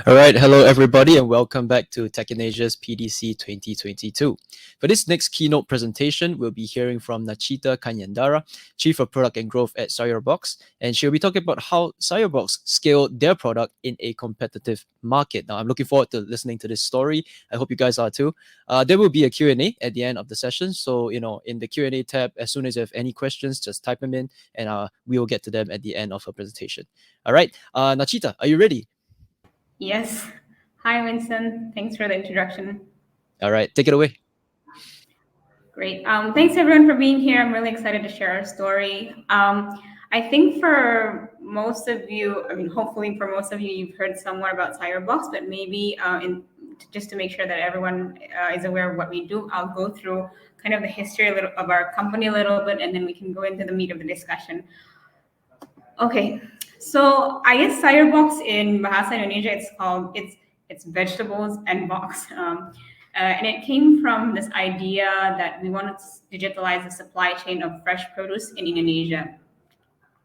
All right, hello everybody, and welcome back to Tech in Asia's PDC 2022. For this next keynote presentation, we'll be hearing from Nacitta Kanyandara, Chief of Product and Growth at Sayurbox, and she'll be talking about how Sayurbox scaled their product in a competitive market. Now, I'm looking forward to listening to this story. I hope you guys are too. There will be a Q&A at the end of the session, so in the Q&A tab, as soon as you have any questions, just type them in, and we will get to them at the end of her presentation. All right, Nacitta, are you ready? Yes. Hi, Winston. Thanks for the introduction. All right, take it away. Great. Thanks everyone for being here. I'm really excited to share our story. I think for most of you, hopefully for most of you, you've heard somewhat about Sayurbox, but maybe just to make sure that everyone is aware of what we do, I'll go through kind of the history of our company a little bit, and then we can go into the meat of the discussion. Okay, so I guess Sayurbox in Bahasa Indonesia, it's vegetables and box. And it came from this idea that we wanted to digitalize the supply chain of fresh produce in Indonesia.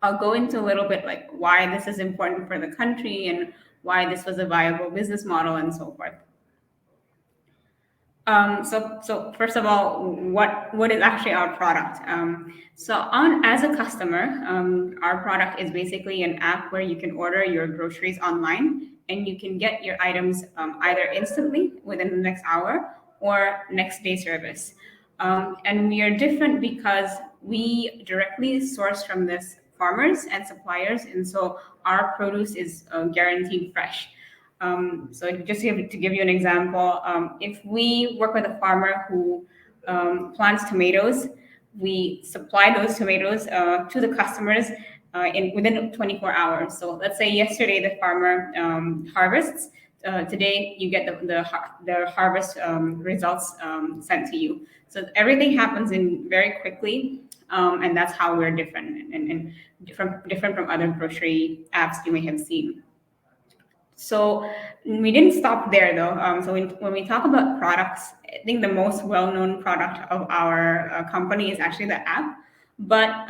I'll go into a little bit like why this is important for the country and why this was a viable business model and so forth. So first of all, what is actually our product? As a customer, our product is basically an app where you can order your groceries online and you can get your items either instantly within the next hour or next day service. And we are different because we directly source from this farmers and suppliers, and so our produce is guaranteed fresh. So just to give you an example, if we work with a farmer who plants tomatoes, we supply those tomatoes to the customers within 24 hours. So let's say yesterday the farmer harvests. Today you get the harvest results sent to you. So everything happens in very quickly, and that's how we're different and different from other grocery apps you may have seen. So we didn't stop there though. When we talk about products, I think the most well-known product of our company is actually the app. But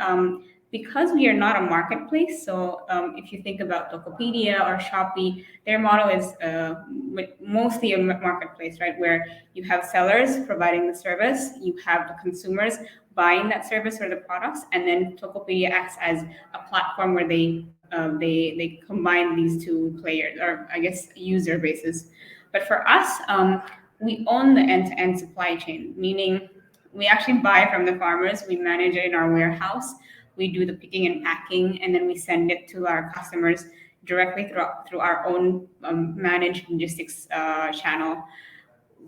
because we are not a marketplace, so if you think about Tokopedia or Shopee, their model is mostly a marketplace, right? Where you have sellers providing the service, you have the consumers buying that service or the products, and then Tokopedia acts as a platform where they combine these two players, or I guess user bases. But for us, we own the end-to-end supply chain, meaning we actually buy from the farmers, we manage it in our warehouse, we do the picking and packing, and then we send it to our customers directly through our own managed logistics channel.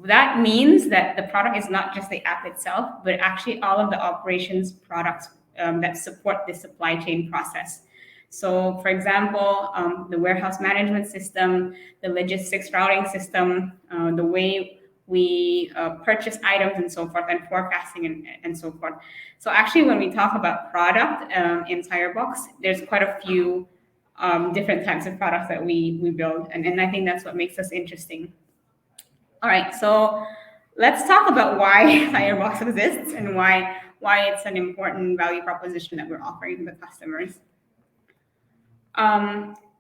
That means that the product is not just the app itself, but actually all of the operations products that support the supply chain process. So, for example, the warehouse management system, the logistics routing system, the way we purchase items and so forth, and forecasting and so forth. So actually, when we talk about product in Sayurbox, there's quite a few different types of products that we build, and I think that's what makes us interesting. All right, so let's talk about why Sayurbox exists and why it's an important value proposition that we're offering to the customers.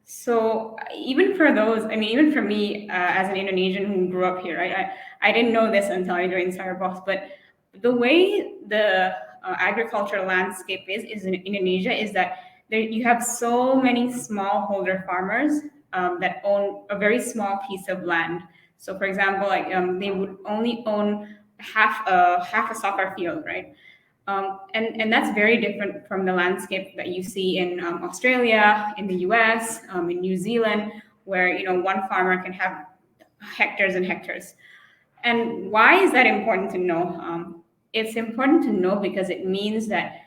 So even for even for me as an Indonesian who grew up here, right? I didn't know this until I joined Sayurbox, but the way the agricultural landscape is in Indonesia is that you have so many smallholder farmers that own a very small piece of land. So, for example, like they would only own half a soccer field, right? And that's very different from the landscape that you see in Australia, in the US, in New Zealand, where one farmer can have hectares and hectares. And why is that important to know? It's important to know because it means that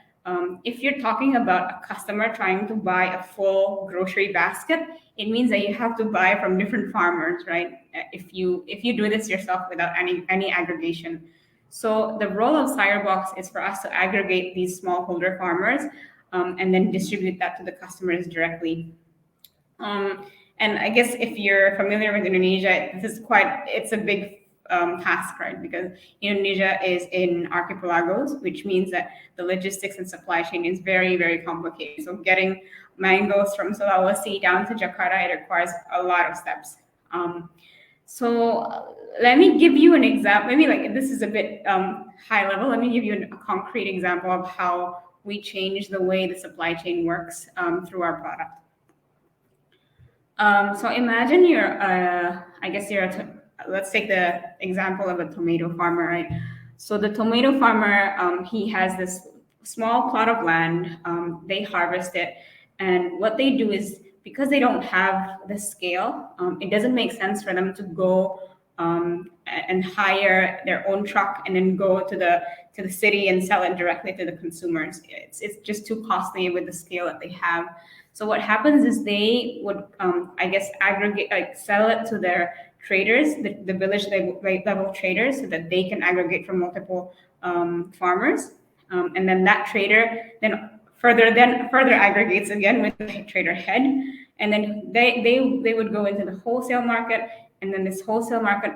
if you're talking about a customer trying to buy a full grocery basket, it means that you have to buy from different farmers, right? If you do this yourself without any aggregation. So the role of Sayurbox is for us to aggregate these smallholder farmers and then distribute that to the customers directly. And I guess if you're familiar with Indonesia, it's a big task, right? Because Indonesia is in archipelagos, which means that the logistics and supply chain is very, very complicated. So getting mangoes from Sulawesi down to Jakarta, it requires a lot of steps. So let me give you an example. Maybe like this is a bit high level. Let me give you a concrete example of how we change the way the supply chain works through our product. So imagine I guess let's take the example of a tomato farmer, right? So the tomato farmer, he has this small plot of land. They harvest it, and what they do is because they don't have the scale, it doesn't make sense for them to go and hire their own truck and then go to the city and sell it directly to the consumers. It's just too costly with the scale that they have. So what happens is they would, I guess, aggregate, like sell it to their traders, the village level traders, so that they can aggregate from multiple farmers, and then that trader then further aggregates again with the trader head, and then they would go into the wholesale market, and then this wholesale market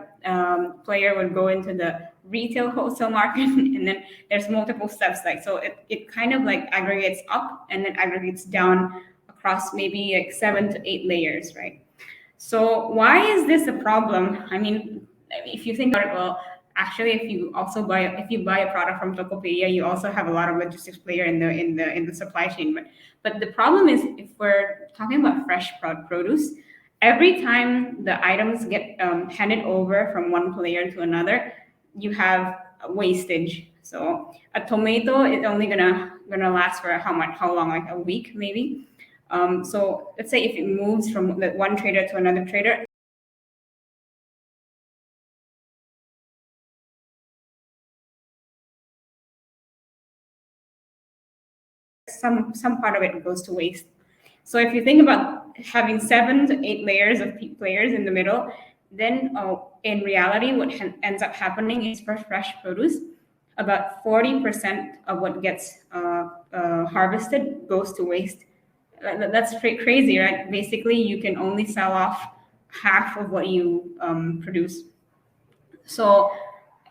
player would go into the retail wholesale market, and then there's multiple steps, like so it kind of like aggregates up and then aggregates down across maybe like 7 to 8 layers, right? So why is this a problem? I mean, if you think about it, well, actually, if you buy a product from Tokopedia, you also have a lot of logistics player in the supply chain. But the problem is, if we're talking about fresh produce, every time the items get handed over from one player to another, you have wastage. So a tomato is only gonna last for how long, like a week maybe. So let's say if it moves from one trader to another trader, some part of it goes to waste. So if you think about having 7 to 8 layers of players in the middle, then in reality, what ends up happening is for fresh produce, about 40% of what gets harvested goes to waste. That's crazy, right? Basically, you can only sell off half of what you produce. So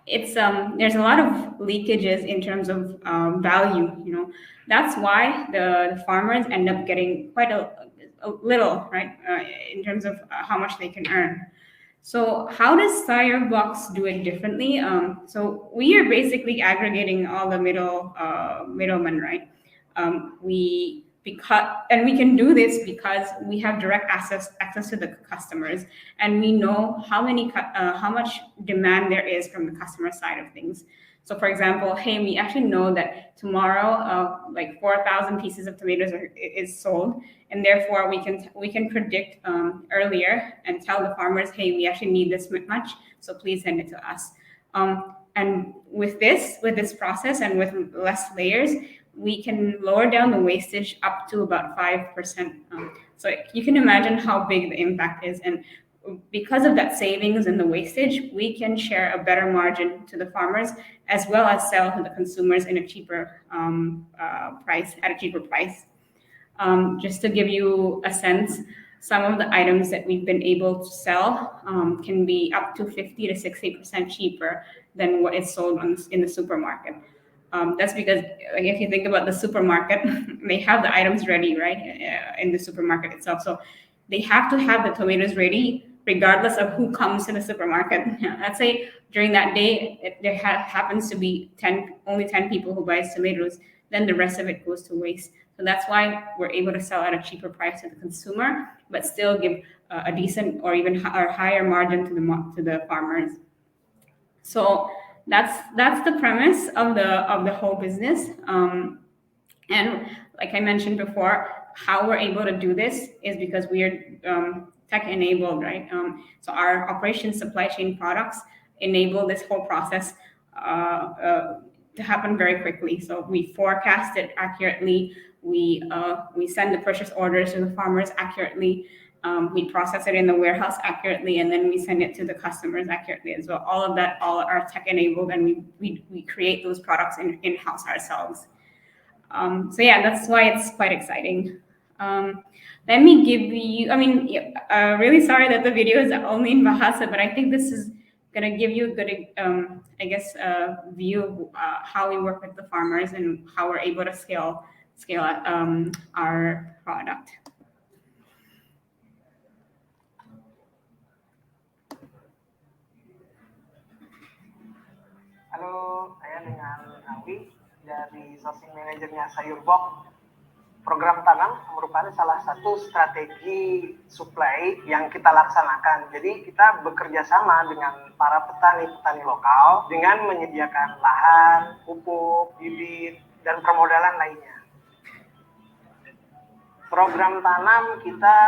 it's there's a lot of leakages in terms of value. That's why the farmers end up getting quite a little, right, in terms of how much they can earn. So how does Sayurbox do it differently? So we are basically aggregating all the middlemen, right? We can do this because we have direct access to the customers, and we know how much demand there is from the customer side of things. So, for example, hey, we actually know that tomorrow, like 4,000 pieces of tomatoes is sold, and therefore we can predict earlier and tell the farmers, hey, we actually need this much, so please send it to us. And with this process and with less layers, we can lower down the wastage up to about 5%. So you can imagine how big the impact is, and because of that savings and the wastage, we can share a better margin to the farmers as well as sell to the consumers in a cheaper price at a cheaper price. Just to give you a sense, some of the items that we've been able to sell can be up to 50 to 60% cheaper than what is sold in the supermarket. That's because, like, if you think about the supermarket, they have the items ready, right, in the supermarket itself. So they have to have the tomatoes ready regardless of who comes to the supermarket. Let's say during that day, there happens to be only 10 people who buys tomatoes, then the rest of it goes to waste. So that's why we're able to sell at a cheaper price to the consumer, but still give a decent or even higher margin to the farmers. So that's the premise of the whole business. And like I mentioned before, how we're able to do this is because we are tech enabled, right? So our operations supply chain products enable this whole process to happen very quickly. So we forecast it accurately. We send the purchase orders to the farmers accurately. We process it in the warehouse accurately, and then we send it to the customers accurately as well. All of that, all are tech enabled, and we create those products in-house ourselves. So yeah, that's why it's quite exciting. Let me give you, really sorry that the video is only in Bahasa, but I think this is going to give you a good, view of how we work with the farmers and how we're able to scale our product. Halo, saya dengan Awi dari sourcing manajernya Sayurbox. Program tanam merupakan salah satu strategi supply yang kita laksanakan. Jadi kita bekerja sama dengan para petani-petani lokal dengan menyediakan lahan, pupuk, bibit, dan permodalan lainnya. Program tanam kita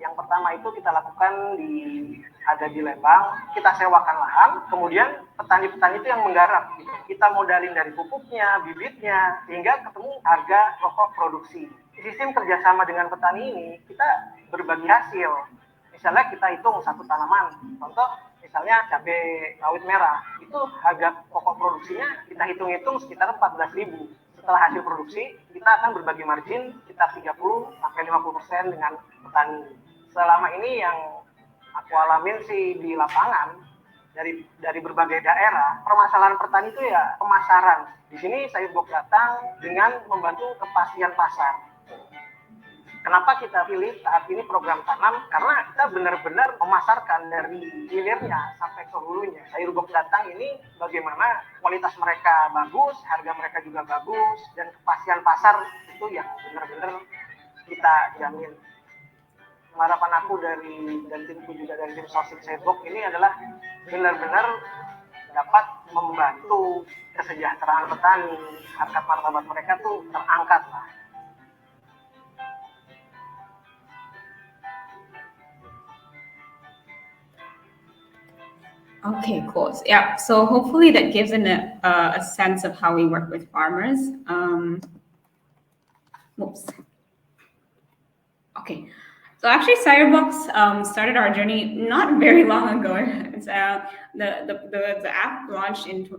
yang pertama itu kita lakukan ada di Lembang, kita sewakan lahan, kemudian petani-petani itu yang menggarap. Kita modalin dari pupuknya, bibitnya, sehingga ketemu harga pokok produksi. Sistem kerjasama dengan petani ini kita berbagi hasil. Misalnya kita hitung satu tanaman, contoh misalnya cabai rawit merah, itu harga pokok produksinya kita hitung-hitung sekitar 14.000. Setelah hasil produksi, kita akan berbagi margin sekitar 30-50% dengan petani. Selama ini yang aku alamin sih di lapangan, dari berbagai daerah, permasalahan petani itu ya pemasaran. Di sini Sayurbox datang dengan membantu kepastian pasar. Kenapa kita pilih saat ini program tanam? Karena kita benar-benar memasarkan dari hilirnya sampai ke hulunya. Sayurbox datang ini bagaimana kualitas mereka bagus, harga mereka juga bagus, dan kepastian pasar itu yang benar-benar kita jamin. Harapan aku dan timku juga dari tim sourcing Sayurbox ini adalah benar-benar dapat membantu kesejahteraan petani, harkat martabat mereka tuh terangkat lah. Okay, cool. Yeah, so hopefully that gives a sense of how we work with farmers. Oops. Okay, so actually Sayurbox started our journey not very long ago. It's, the app launched in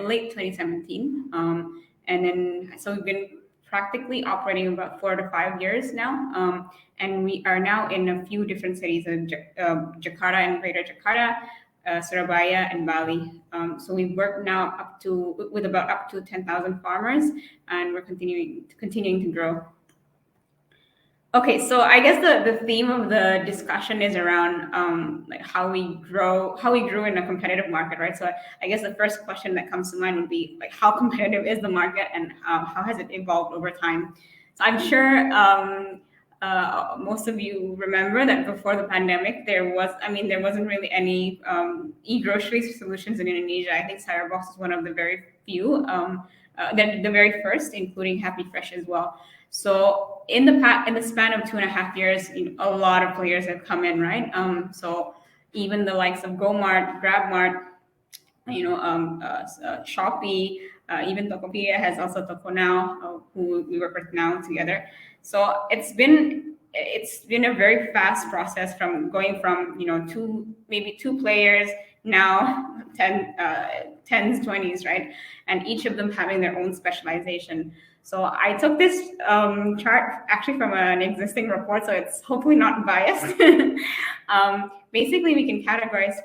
late 2017, and then so we've been practically operating about 4 to 5 years now, and we are now in a few different cities, Jakarta and Greater Jakarta, Surabaya and Bali. So we work now with about up to 10,000 farmers, and we're continuing to grow. Okay, so I guess the theme of the discussion is around like how we grew in a competitive market, right? So I guess the first question that comes to mind would be like, how competitive is the market, and how has it evolved over time? So I'm sure most of you remember that before the pandemic, there wasn't really any e-grocery solutions in Indonesia. I think Sayurbox is one of the very few, the very first, including Happy Fresh as well. So in the span of 2.5 years, a lot of players have come in, right? So even the likes of GoMart, GrabMart, Shopee, even Tokopedia has also Toko Now, who we work with now together. So it's been a very fast process from going from two players, now 10s, 20s, right? And each of them having their own specialization. So I took this chart actually from an existing report, so it's hopefully not biased. Basically, we can categorize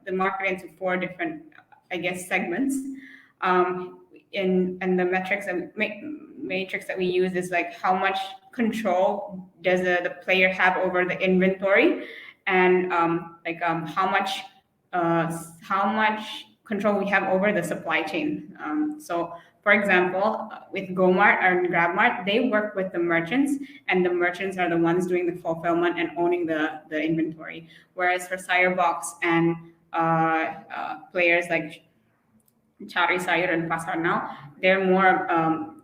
the market into 4 different, I guess, segments. And the matrix that we use is like how much control does the player have over the inventory, and how much control we have over the supply chain. So for example, with GoMart or GrabMart, they work with the merchants, and the merchants are the ones doing the fulfillment and owning the inventory. Whereas for Sayurbox and players like Cari Sayur and Pasar Now, they're more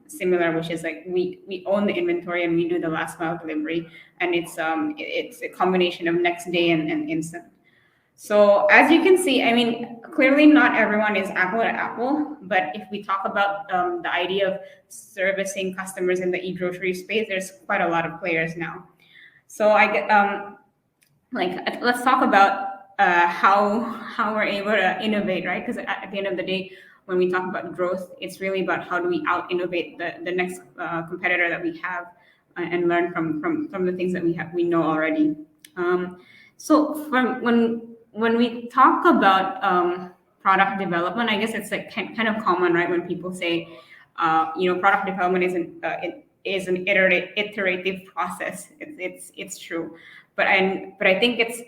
similar, which is like we own the inventory and we do the last mile delivery, and it's a combination of next day and instant. So as you can see, I mean, clearly not everyone is apple to apple, but if we talk about the idea of servicing customers in the e-grocery space, there's quite a lot of players now. So I get let's talk about how we're able to innovate, right? Because at the end of the day, when we talk about growth, it's really about how do we out innovate the next competitor that we have, and learn from the things that we know already. So when we talk about product development, I guess it's like kind of common, right? When people say, product development is an iterative process. It's true, but I think it's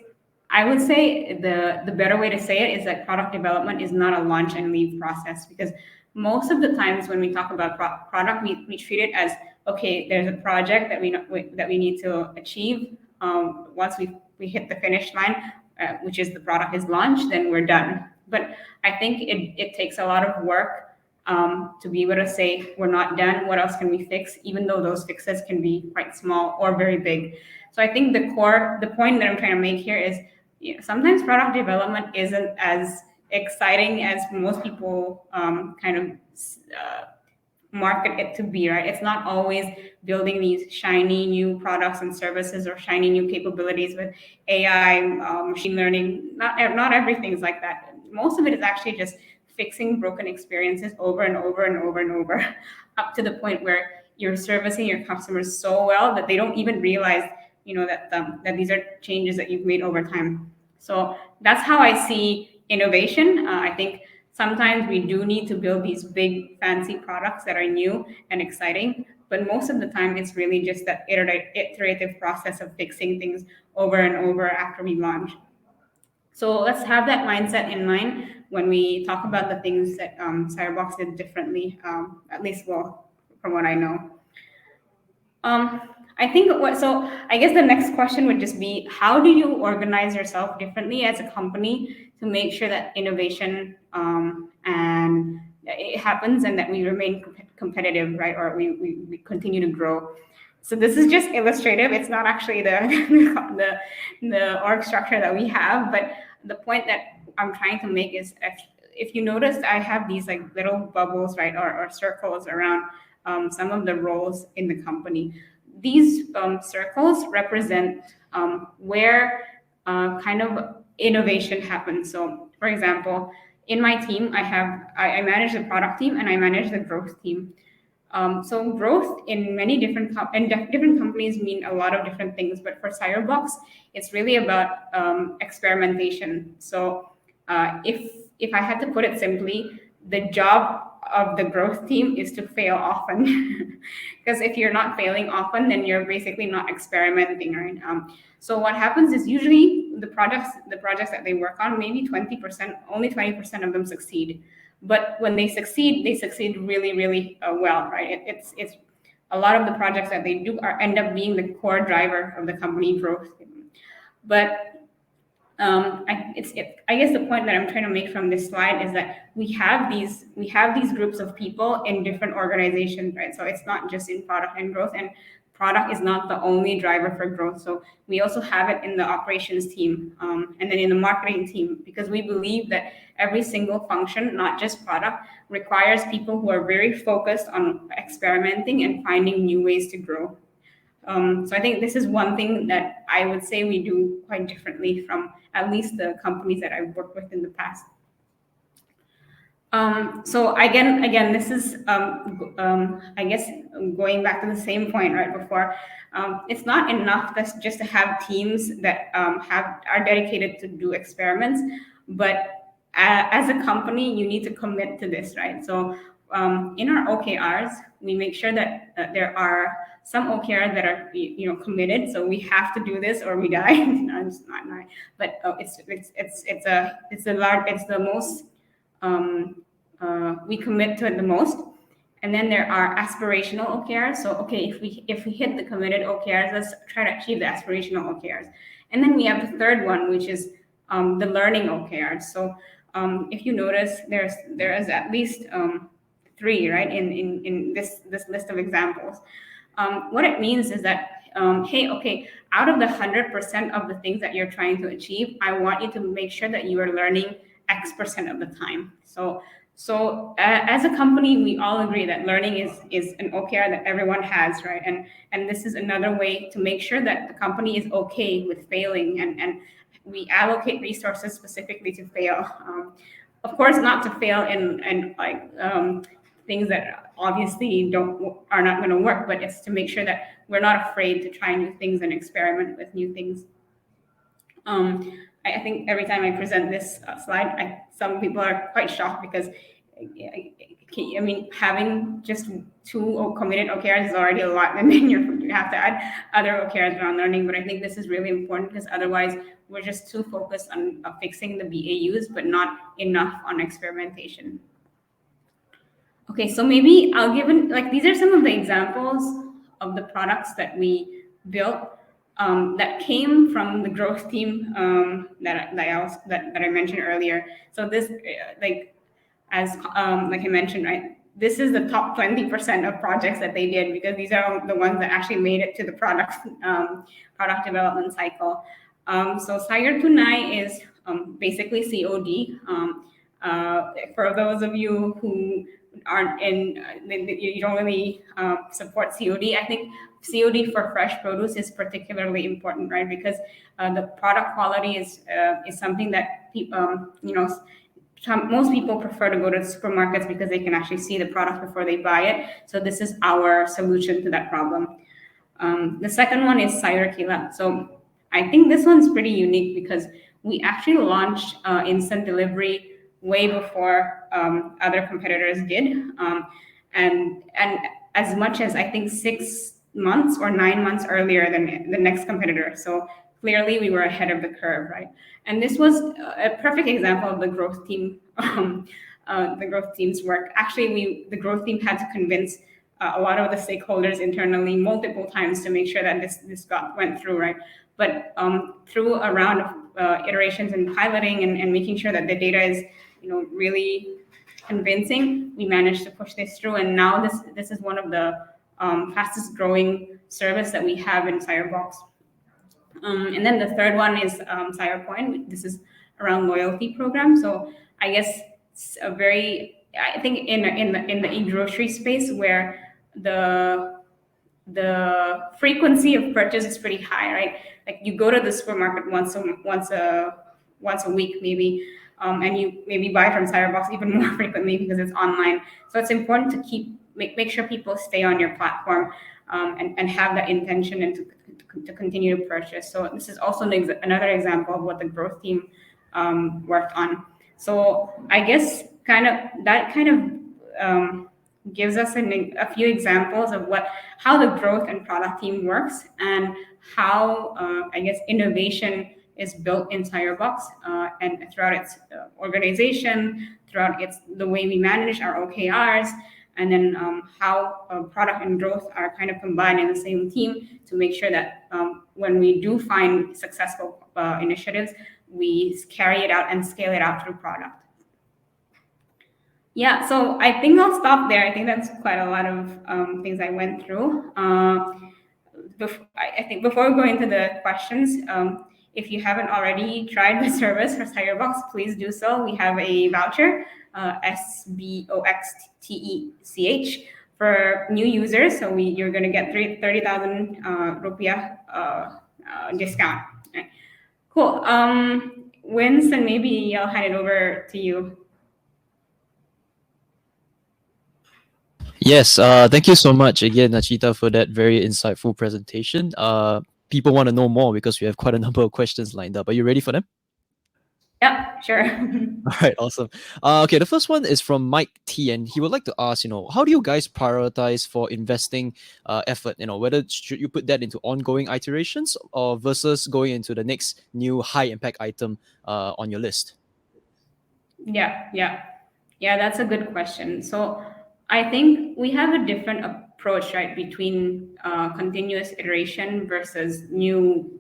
I would say the better way to say it is that product development is not a launch and leave process, because most of the times when we talk about product, we treat it as, okay, there's a project that we need to achieve. Once we hit the finish line, which is the product is launched, then we're done. But I think it takes a lot of work to be able to say we're not done. What else can we fix? Even though those fixes can be quite small or very big. So I think the point that I'm trying to make here is, sometimes product development isn't as exciting as most people kind of market it to be, right? It's not always building these shiny new products and services or shiny new capabilities with AI, machine learning. Not everything's like that. Most of it is actually just fixing broken experiences over and over and over and over, up to the point where you're servicing your customers so well that they don't even realize, that these are changes that you've made over time. So that's how I see innovation. I think sometimes we do need to build these big fancy products that are new and exciting, but most of the time it's really just that iterative process of fixing things over and over after we launch. So let's have that mindset in mind when we talk about the things that Sayurbox did differently, at least, well, from what I know. Um, I think I guess the next question would just be, how do you organize yourself differently as a company to make sure that innovation and it happens and that we remain competitive, right? Or we continue to grow. So this is just illustrative. It's not actually the org structure that we have, but the point that I'm trying to make is, if you noticed, I have these like little bubbles, right, or circles around some of the roles in the company. These circles represent where kind of innovation happens. So, for example, in my team, I manage the product team and I manage the growth team. So growth in many different different companies mean a lot of different things, but for Sayurbox, it's really about experimentation. So if I had to put it simply, the job of the growth team is to fail often, because if you're not failing often, then you're basically not experimenting, right? So what happens is, usually the projects that they work on, maybe 20%, only 20% of them succeed. But when they succeed really, really well, right? It's a lot of the projects that they do end up being the core driver of the company growth. But I guess the point that I'm trying to make from this slide is that we have these groups of people in different organizations, right? So it's not just in product and growth, and product is not the only driver for growth. So we also have it in the operations team, and then in the marketing team, because we believe that every single function, not just product, requires people who are very focused on experimenting and finding new ways to grow. So I think this is one thing that I would say we do quite differently from at least the companies that I've worked with in the past. So again, this is I guess going back to the same point right before. It's not enough just to have teams that are dedicated to do experiments, but as a company, you need to commit to this, right? So in our OKRs, we make sure that there are some OKRs that are committed. So we have to do this or we die. No, it's not, but it's the most we commit to it the most. And then there are aspirational OKRs. So okay, if we hit the committed OKRs, let's try to achieve the aspirational OKRs. And then we have the third one, which is the learning OKRs. So if you notice, there is at least 3, right, in this list of examples. What it means is that, hey, okay, out of the 100% of the things that you're trying to achieve, I want you to make sure that you are learning X% of the time. So as a company, we all agree that learning is an OKR that everyone has, right? And this is another way to make sure that the company is okay with failing, and we allocate resources specifically to fail. Of course, not to fail in like things that obviously are not going to work, but it's to make sure that we're not afraid to try new things and experiment with new things. I think every time I present this slide, some people are quite shocked because I mean, having just 2 committed OKRs is already a lot, and then you have to add other OKRs around learning. But I think this is really important because otherwise we're just too focused on fixing the BAUs, but not enough on experimentation. Okay, so maybe I'll give like these are some of the examples of the products that we built that came from the growth team that I mentioned earlier. So this like I mentioned, right, this is the top 20% of projects that they did, because these are the ones that actually made it to the product development cycle. So Sayur Tunai is basically COD. For those of you who aren't you don't really support COD, I think COD for fresh produce is particularly important, right? Because the product quality is something that most people prefer to go to supermarkets because they can actually see the product before they buy it. So this is our solution to that problem. The second one is Sayur Kilat. So I think this one's pretty unique because we actually launched instant delivery way before other competitors did, and as much as I think 6 months or 9 months earlier than the next competitor. So clearly we were ahead of the curve, right? And this was a perfect example of the growth team, the growth team's work. Actually, the growth team had to convince a lot of the stakeholders internally multiple times to make sure that this went through, right? But through a round of iterations and piloting and making sure that the data is, really convincing, we managed to push this through. And now this is one of the fastest growing service that we have in Sayurbox. And then the third one is Sayurpoint. This is around loyalty program. So I guess it's I think in the e-grocery space where the frequency of purchase is pretty high, right? Like you go to the supermarket once a week maybe, and you maybe buy from Sayurbox even more frequently because it's online. So it's important to make sure people stay on your platform and have that intention and to continue to purchase. So this is also another example of what the growth team worked on. So I guess that gives us a few examples of how the growth and product team works and how I guess innovation is built in Sayurbox and throughout its organization, throughout the way we manage our OKRs, and then how product and growth are kind of combined in the same team to make sure that when we do find successful initiatives, we carry it out and scale it out through product. Yeah, so I think I'll stop there. I think that's quite a lot of things I went through. I think before we go into the questions, if you haven't already tried the service for Sayurbox, please do so. We have a voucher, SBOXTECH, for new users. So you're going to get 30,000 rupiah discount. Right. Cool. Winston, maybe I'll hand it over to you. Yes, thank you so much again, Nacitta, for that very insightful presentation. People want to know more because we have quite a number of questions lined up. Are you ready for them? Yeah, sure. All right, awesome. Okay, the first one is from Mike T, and he would like to ask, how do you guys prioritize for investing effort? Whether should you put that into ongoing iterations or versus going into the next new high impact item on your list? Yeah, that's a good question. So I think we have a different approach, right, between continuous iteration versus new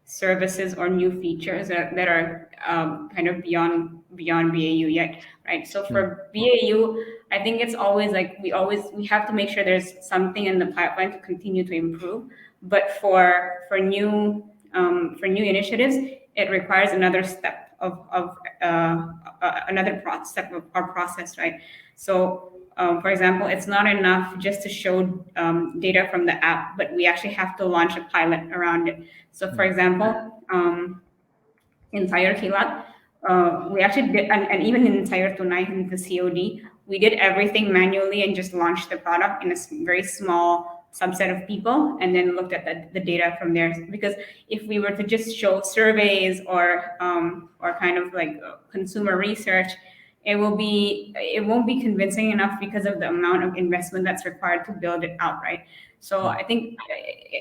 services or new features that are kind of beyond BAU yet, right? So for BAU, I think it's always like we have to make sure there's something in the pipeline to continue to improve. But for new initiatives, it requires another step of another step of our process, right? So for example, it's not enough just to show data from the app, but we actually have to launch a pilot around it. So for example, in Sayur Kilat, we actually did, and even in Sayur Tunai, in the COD, we did everything manually and just launched the product in a very small subset of people, and then looked at the data from there. Because if we were to just show surveys or kind of like consumer research, it won't be convincing enough because of the amount of investment that's required to build it out, right? So I think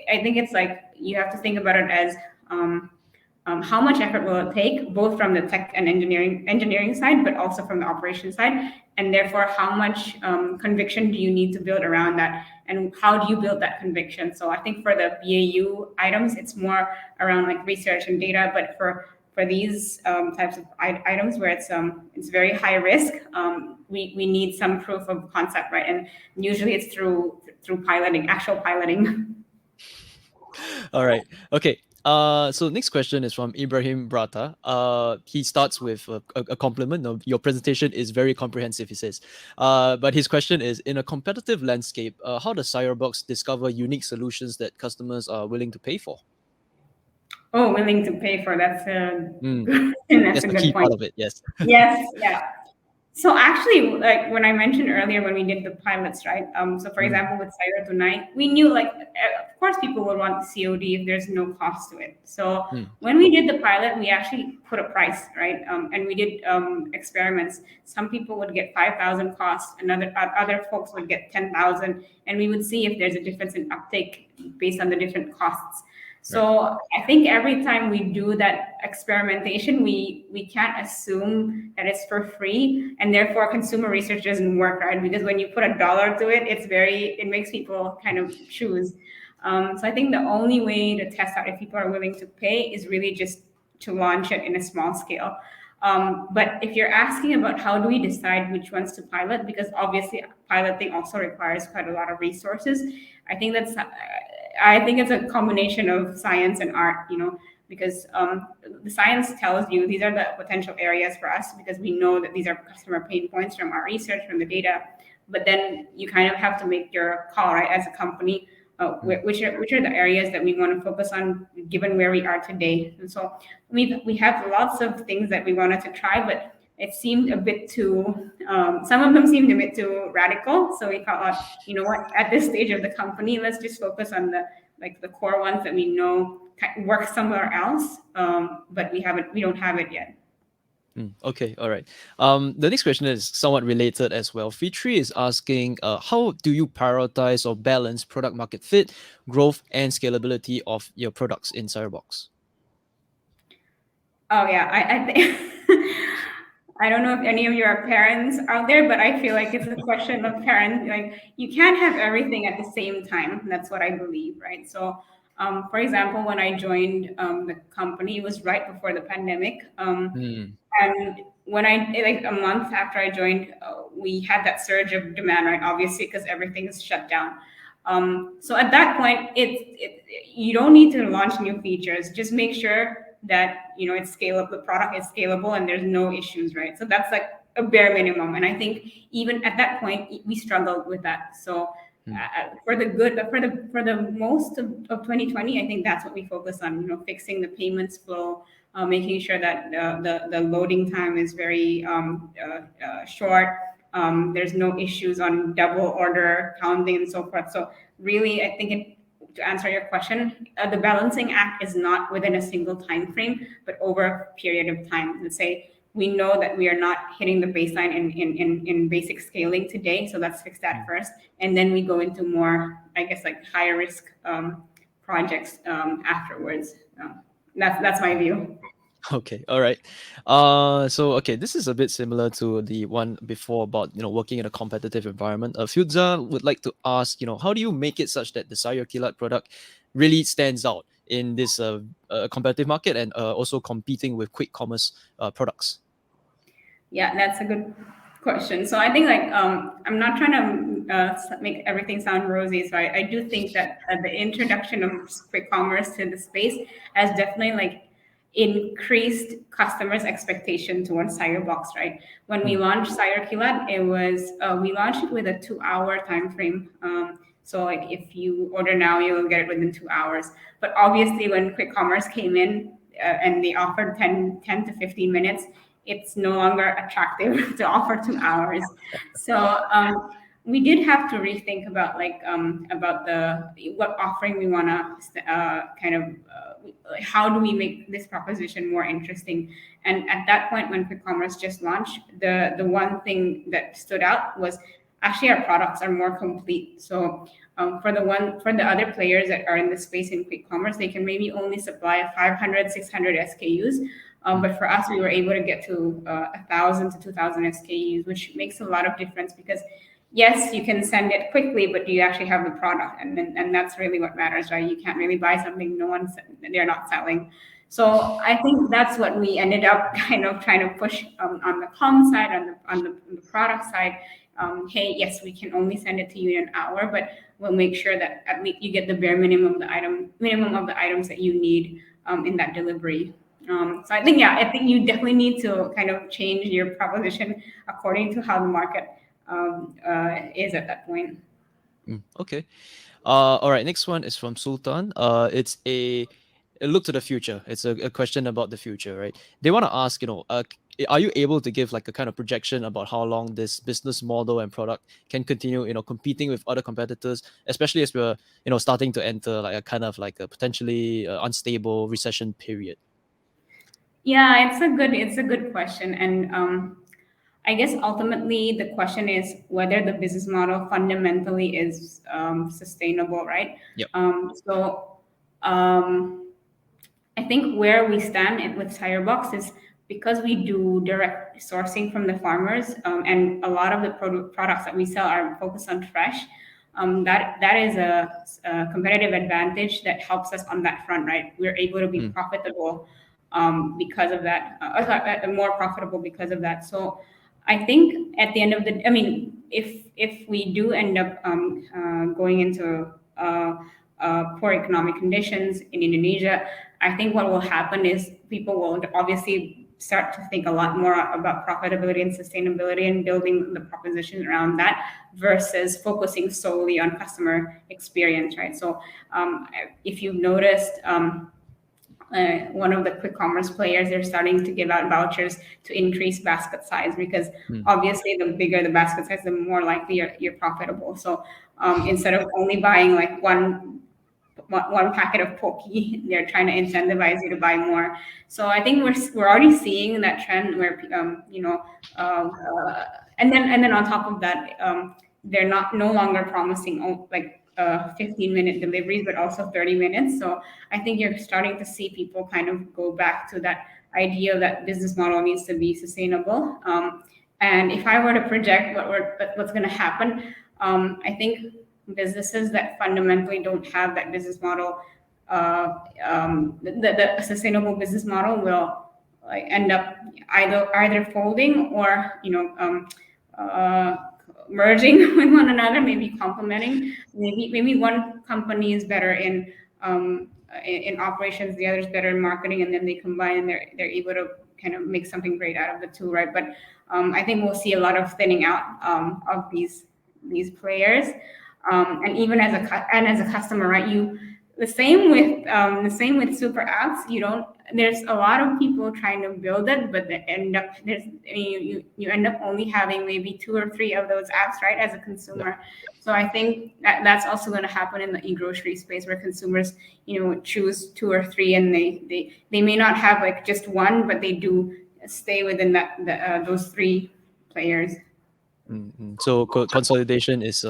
it's like you have to think about it as how much effort will it take, both from the tech and engineering side, but also from the operation side, and therefore how much conviction do you need to build around that, and how do you build that conviction? So I think for the BAU items, it's more around like research and data, but for these types of items where it's very high risk, we need some proof of concept, right? And usually it's through piloting, actual piloting. All right. Okay. So next question is from Ibrahim Brata. He starts with a compliment. No, your presentation is very comprehensive, he says. But his question is, in a competitive landscape, how does Sayurbox discover unique solutions that customers are willing to pay for? Oh, willing to pay for, that's a Mm, that's that's a the good key part point. of it. Yes. Yes, yeah. So actually, like when I mentioned earlier when we did the pilots, right? So for Mm, example, with Cyber tonight, we knew like of course people would want COD if there's no cost to it. So mm, when we did the pilot, we actually put a price, right? And we did experiments. Some people would get 5,000 cost, another other folks would get 10,000, and we would see if there's a difference in uptake based on the different costs. right. So I think every time we do that experimentation, we can't assume that it's for free, and therefore consumer research doesn't work, right? Because when you put a dollar to it, it makes people kind of choose. So I think the only way to test out if people are willing to pay is really just to launch it in a small scale. But if you're asking about how do we decide which ones to pilot, because obviously piloting also requires quite a lot of resources, I think that's I think it's a combination of science and art, because the science tells you these are the potential areas for us because we know that these are customer pain points from our research, from the data. But then you kind of have to make your call, right, as a company, Mm, which are the areas that we want to focus on given where we are today. And so we have lots of things that we wanted to try, but it seemed a bit too some of them seemed a bit too radical, so we thought, you know what, at this stage of the company, let's just focus on the core ones that we know work somewhere else, but we don't have it yet. Okay, all right. The next question is somewhat related as well. Fitri is asking, how do you prioritize or balance product market fit, growth, and scalability of your products in Sayurbox? Oh yeah, I think I don't know if any of you are parents out there, but I feel like it's a question of parents. Like you can't have everything at the same time. That's what I believe, right? So, for example, when I joined the company, it was right before the pandemic. Mm, And when like a month after I joined, we had that surge of demand, right? Obviously, because everything is shut down. So at that point, you don't need to launch new features. Just make sure that it's scalable. The product is scalable, and there's no issues, right? So that's like a bare minimum. And I think even at that point, we struggled with that. So mm, for the most of 2020, I think that's what we focus on. Fixing the payments flow, making sure that the loading time is very short. There's no issues on double order counting and so forth. So really, I think to answer your question, the balancing act is not within a single time frame, but over a period of time. Let's say we know that we are not hitting the baseline in basic scaling today, so let's fix that mm. first, and then we go into more, I guess, like higher risk projects afterwards. That's my view. Okay, all right. So okay, this is a bit similar to the one before about working in a competitive environment. Fyudza would like to ask, how do you make it such that the Sayur Kilat product really stands out in this competitive market and also competing with quick commerce products? Yeah, that's a good question. So I think like I'm not trying to make everything sound rosy. So I do think that the introduction of quick commerce to the space has definitely like increased customers' expectation towards Sayurbox, right? When we Mm, launched Sayur Kilat, it was we launched it with a 2-hour time frame. So like if you order now, you will get it within 2 hours. But obviously, when quick commerce came in and they offered 10 to 15 minutes, it's no longer attractive to offer 2 hours. So we did have to rethink about like about the what offering we want to kind of how do we make this proposition more interesting? And at that point, when quick commerce just launched, the one thing that stood out was actually our products are more complete. So for the other players that are in the space in quick commerce, they can maybe only supply 500, 600 SKUs. But for us, we were able to get to 1,000 to 2,000 SKUs, which makes a lot of difference because yes, you can send it quickly, but do you actually have the product? And that's really what matters, right? You can't really buy something they're not selling. So I think that's what we ended up kind of trying to push on the com side, on the product side. Hey, yes, we can only send it to you in an hour, but we'll make sure that at least you get the bare minimum of the items that you need in that delivery. So I think you definitely need to kind of change your proposition according to how the market is at that point. Okay. All right. Next one is from Sultan. It's a look to the future. It's a question about the future, right? They want to ask, are you able to give like a kind of projection about how long this business model and product can continue, competing with other competitors, especially as we're, starting to enter like a kind of like a potentially unstable recession period? Yeah, it's a good question, and I guess ultimately the question is whether the business model fundamentally is sustainable, right? Yep. So I think where we stand with Sayurbox is because we do direct sourcing from the farmers, and a lot of the products that we sell are focused on fresh. That is a competitive advantage that helps us on that front, right? We're able to be profitable because of that, more profitable because of that. So I think at the end of the, I mean, if we do end up going into poor economic conditions in Indonesia, I think what will happen is people will obviously start to think a lot more about profitability and sustainability and building the proposition around that versus focusing solely on customer experience, right? So if you've noticed, one of the quick commerce players, they're starting to give out vouchers to increase basket size because obviously the bigger the basket size, the more likely you're profitable. So instead of only buying like one packet of Pocky, they're trying to incentivize you to buy more. So I think we're already seeing that trend where and then on top of that, they're no longer promising like 15-minute deliveries, but also 30 minutes. So I think you're starting to see people kind of go back to that idea that business model needs to be sustainable. And if I were to project what's going to happen, I think businesses that fundamentally don't have that business model, the sustainable business model will like end up either folding or merging with one another, maybe complementing. Maybe one company is better in operations, the other is better in marketing, and then they combine and they're able to kind of make something great out of the two, right? But I think we'll see a lot of thinning out of these players. And even as a customer, right? The same with super apps. There's a lot of people trying to build it, but you end up only having maybe 2 or 3 of those apps, right? As a consumer. So I think that's also going to happen in the e-grocery space where consumers, choose 2 or 3, and they may not have like just one, but they do stay within those 3 players. So consolidation is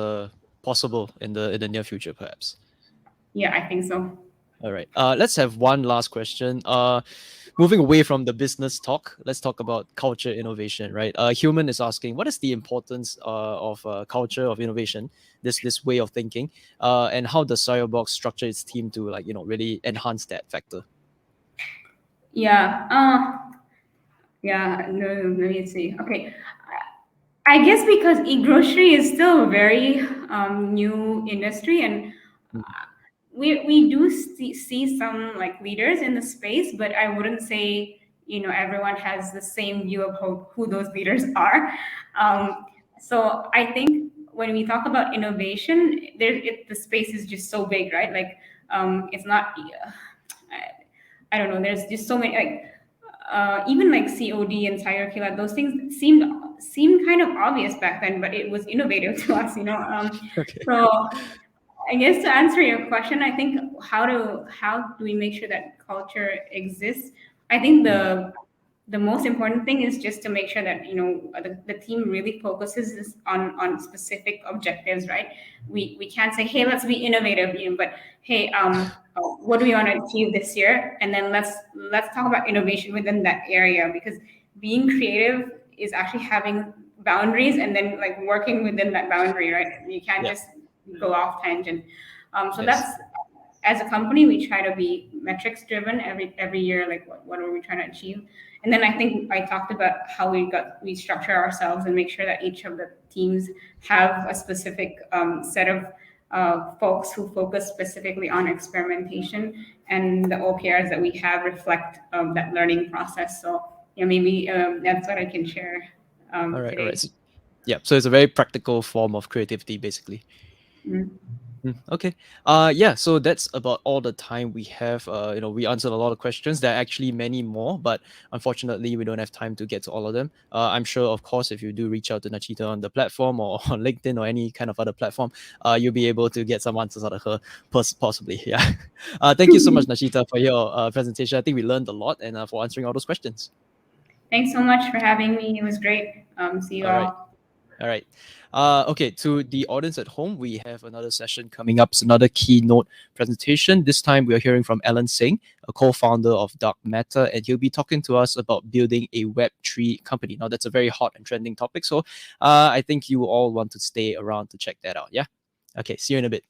possible in the near future, perhaps. Yeah, I think so. All right. Let's have one last question. Moving away from the business talk, let's talk about culture innovation, right? Human is asking, what is the importance of culture of innovation, this way of thinking, and how does Sayurbox structure its team to really enhance that factor? Yeah. No, let me see. Okay. I guess because e-grocery is still a very new industry, and we do see some like leaders in the space, but I wouldn't say everyone has the same view of who those leaders are. So I think when we talk about innovation, the space is just so big, right? Like it's not. I don't know. There's just so many like. Even like COD and Sayur, those things seemed kind of obvious back then, but it was innovative to us, Okay. So I guess to answer your question, I think how do we make sure that culture exists. I think the most important thing is just to make sure that the team really focuses on specific objectives, right? We can't say, hey, let's be innovative, but hey, what do we want to achieve this year, and then let's talk about innovation within that area, because being creative is actually having boundaries and then like working within that boundary, right? You can't just go off tangent. So that's, as a company, we try to be metrics driven every year. Like what are we trying to achieve? And then I think I talked about how we structure ourselves and make sure that each of the teams have a specific set of folks who focus specifically on experimentation, and the OKRs that we have reflect that learning process. So maybe that's what I can share All right. today. All right. So, yeah. So it's a very practical form of creativity, basically. Okay. Yeah, so that's about all the time we have. We answered a lot of questions. There are actually many more, but unfortunately we don't have time to get to all of them. I'm sure, of course, if you do reach out to Nacitta on the platform or on LinkedIn or any kind of other platform, you'll be able to get some answers out of her, possibly. Yeah. Thank you so much, Nacitta, for your presentation. I think we learned a lot, and for answering all those questions. Thanks so much for having me. It was great. See you All right. all. All right. Okay, to the audience at home, we have another session coming up. It's another keynote presentation. This time we are hearing from Alan Singh, a co-founder of Dark Matter, and he'll be talking to us about building a Web3 company. Now, that's a very hot and trending topic, so I think you all want to stay around to check that out. Yeah? Okay, see you in a bit.